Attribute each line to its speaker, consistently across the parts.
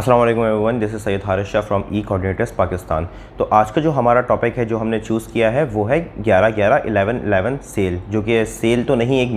Speaker 1: अस्सलाम वालेकुम everyone, this is Syed Haris Shah from E coordinators Pakistan. तो आज का जो हमारा टॉपिक है जो हमने चूज़ किया है वो है 11-11-11-11 सेल, जो कि सेल तो नहीं, एक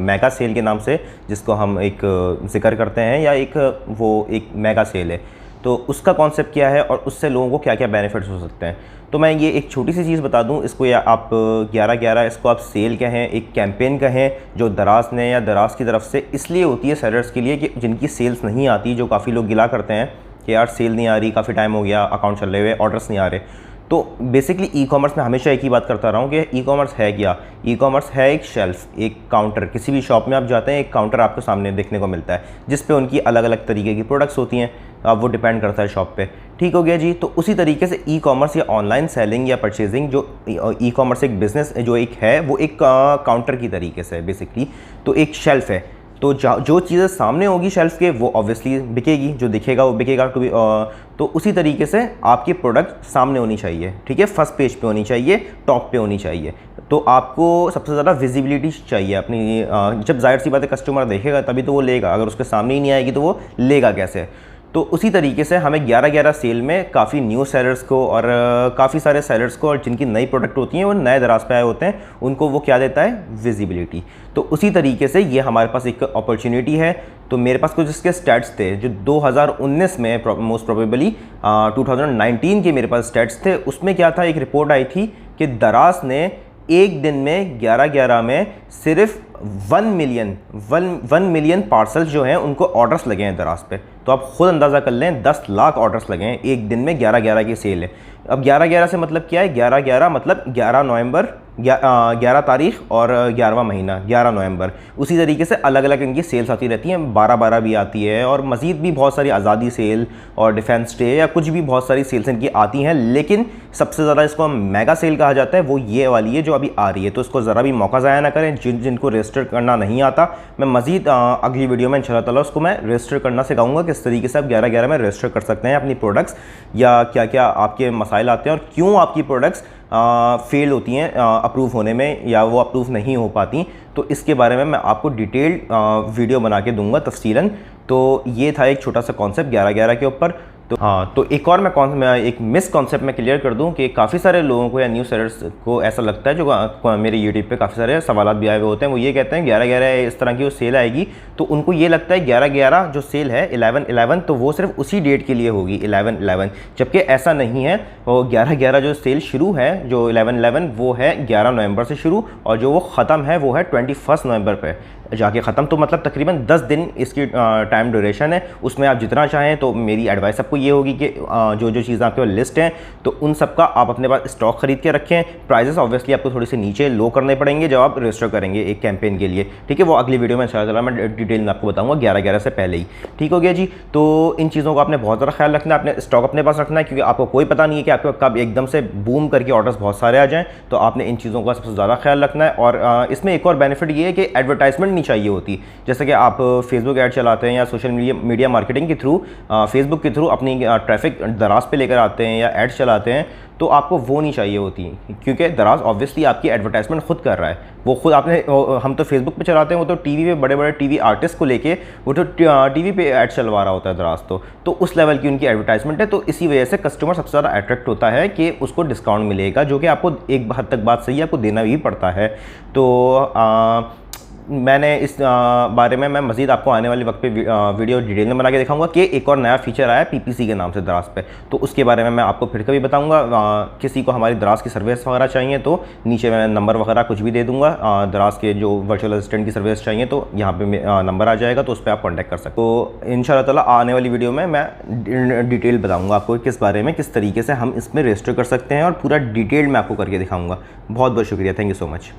Speaker 1: मेगा सेल के नाम से जिसको हम एक ज़िक्र करते हैं, या एक मेगा सेल है। तो उसका कॉन्सेप्ट क्या है और उससे लोगों को क्या क्या बेनिफिट्स हो सकते हैं। तो मैं ये एक छोटी सी चीज़ बता दूं, इसको या आप 11-11 इसको आप सेल कहें, एक कैंपेन कहें जो दराज ने या दराज की तरफ से इसलिए होती है सेलर्स के लिए कि जिनकी सेल्स नहीं आती, जो काफ़ी लोग गिला करते हैं कि यार सेल नहीं आ रही, काफ़ी टाइम हो गया, अकाउंट चल रहे हुए, ऑर्डर्स नहीं आ रहे। तो बेसिकली ई कॉमर्स में हमेशा एक ही बात करता रहा हूँ कि ई कॉमर्स है क्या। ई कॉमर्स है एक शेल्फ़, एक काउंटर। किसी भी शॉप में आप जाते हैं, एक काउंटर आपको सामने देखने को मिलता है जिस पे उनकी अलग अलग तरीके की प्रोडक्ट्स होती हैं। अब वो डिपेंड करता है शॉप पे। ठीक हो गया जी। तो उसी तरीके से ई कॉमर्स या ऑनलाइन सेलिंग या परचेजिंग, जो ई कॉमर्स एक बिज़नेस जो एक है, वो एक काउंटर की तरीके से है बेसिकली। तो एक शेल्फ़ है, तो जो चीज़ें सामने होगी शेल्फ़ के वो ऑब्वियसली बिकेगी, जो दिखेगा वो बिकेगा। तो उसी तरीके से आपकी प्रोडक्ट सामने होनी चाहिए, ठीक है, फर्स्ट पेज पे होनी चाहिए, टॉप पे होनी चाहिए। तो आपको सबसे ज़्यादा विजिबिलिटी चाहिए अपनी। जब जाहिर सी बात है कस्टमर देखेगा तभी तो वो लेगा, अगर उसके सामने ही नहीं आएगी तो वो लेगा कैसे। तो उसी तरीके से हमें 11-11 सेल में काफ़ी न्यू सेलर्स को और काफ़ी सारे सेलर्स को, और जिनकी नई प्रोडक्ट होती हैं, वो नए दराज पे आए होते हैं, उनको वो क्या देता है, विजिबिलिटी। तो उसी तरीके से ये हमारे पास एक अपॉर्चुनिटी है। तो मेरे पास कुछ इसके स्टैट्स थे जो 2019 में, मोस्ट प्रोबेबली 2019 के मेरे पास स्टैट्स थे। उसमें क्या था, एक रिपोर्ट आई थी कि दराज ने एक दिन में 11-11 में सिर्फ 1 मिलियन पार्सल्स जो हैं उनको ऑर्डर्स लगे हैं दराज पे। तो आप खुद अंदाज़ा कर लें, 10 लाख ऑर्डर्स लगे हैं एक दिन में। 11-11 की सेल है। अब 11-11 से मतलब क्या है, 11-11 मतलब 11 नवंबर, 11 तारीख और 11वां महीना 11 नवंबर। उसी तरीके से अलग अलग इनकी सेल्स आती रहती हैं, 12-12 भी आती है, और मज़ीद भी बहुत सारी आज़ादी सेल और डिफेंस डे या कुछ भी बहुत सारी सेल्स इनकी आती हैं। लेकिन सबसे ज़्यादा इसको मेगा सेल कहा जाता है, वो ये वाली है जो अभी आ रही है। तो इसको ज़रा भी मौका ज़ाया ना करें। जिनको रजिस्टर करना नहीं आता, मैं मज़ीद अगली वीडियो में इंशाल्लाह ताला उसको मैं रजिस्टर करना सिखाऊंगा, किस तरीके से आप 11-11 में रजिस्टर कर सकते हैं अपनी प्रोडक्ट्स, या क्या क्या आपके मसाइल आते हैं और क्यों आपकी प्रोडक्ट्स फेल होती हैं अप्रूव होने में, या वो अप्रूव नहीं हो पाती। तो इसके बारे में मैं आपको डिटेल्ड वीडियो बना के दूंगा तफसीलन। तो ये था एक छोटा सा कॉन्सेप्ट 11-11 के ऊपर। तो हाँ, तो एक और मैं एक मिस कॉन्सेप्ट में क्लियर कर दूं कि काफ़ी सारे लोगों को या न्यू सेलर्स को ऐसा लगता है, जो मेरे यूट्यूब पे काफ़ी सारे सवाल भी आए हुए होते हैं, वो ये कहते हैं 11-11 इस तरह की वो सेल आएगी, तो उनको ये लगता है 11-11 जो सेल है 11-11 तो वो सिर्फ उसी डेट के लिए होगी 11-11, जबकि ऐसा नहीं है। वो 11-11 जो सेल शुरू है, जो 11-11 वो है 11 नवंबर से शुरू, और जो वो ख़त्म है वो है 21 नवंबर पर जाके ख़त्म। तो मतलब तकरीबन 10 दिन इसकी टाइम ड्यूरेशन है। उसमें आप जितना चाहें, तो मेरी एडवाइस आपको ये होगी कि जो जो चीज़ें आपके पास लिस्ट हैं, तो उन सब का आप अपने पास स्टॉक ख़रीद के रखें। प्राइसेस ऑब्वियसली आपको थोड़ी सी नीचे लो करने पड़ेंगे जब आप रजिस्टर करेंगे एक कैंपेन के लिए, ठीक है। वो अगली वीडियो में इंशाल्लाह मैं डिटेल में आपको बताऊँगा 11-11 से पहले ही, ठीक हो गया जी। तो इन चीज़ों का आपने बहुत ज़्यादा ख्याल रखना है, आपने स्टॉक अपने पास रखना है, क्योंकि आपको कोई पता नहीं है कि आपको कब एकदम से बूम करके ऑर्डर्स बहुत सारे आ जाएँ। तो आपने इन चीज़ों का सबसे ज़्यादा ख्याल रखना है। और इसमें एक और बेनिफिट ये है कि एडवर्टाइजमेंट नहीं चाहिए होती। जैसे कि आप फेसबुक ऐड चलाते हैं या सोशल मीडिया मार्केटिंग के थ्रू, फेसबुक के थ्रू अपनी ट्रैफिक दराज पे लेकर आते हैं या एड्स चलाते हैं, तो आपको वो नहीं चाहिए होती, क्योंकि दराज ऑब्वियसली आपकी एडवर्टाइजमेंट खुद कर रहा है। वो खुद हम तो फेसबुक पे चलाते हैं, वो तो टीवी पे बड़े बड़े टीवी आर्टिस्ट को लेके वो तो टीवी पे ऐड चलवा रहा होता है दराज। तो उस लेवल की उनकी एडवर्टाइजमेंट है। तो इसी वजह से कस्टमर सबसे ज़्यादा अट्रैक्ट होता है कि उसको डिस्काउंट मिलेगा, जो कि आपको एक हद तक बात सही है, आपको देना भी पड़ता है। तो मैंने इस बारे में मैं मज़ीद आपको आने वाले वक्त पे वीडियो डिटेल में बना के दिखाऊंगा कि एक और नया फीचर आया पीपीसी के नाम से दराज पे। तो उसके बारे में मैं आपको फिर कभी बताऊंगा। किसी को हमारी दराज की सर्विस वगैरह चाहिए तो नीचे मैं नंबर वगैरह कुछ भी दे दूंगा। दराज के जो वर्चुअल असिस्टेंट की सर्विस चाहिए तो यहाँ पे नंबर आ जाएगा, तो उस पर आप कॉन्टैक्ट कर सकते। तो इंशाल्लाह ताला आने वाली वीडियो में मैं डिटेल बताऊँगा आपको किस बारे में, किस तरीके से हम इसमें रजिस्टर कर सकते हैं, और पूरा डिटेल मैं आपको करके दिखाऊँगा। बहुत बहुत शुक्रिया, थैंक यू सो मच।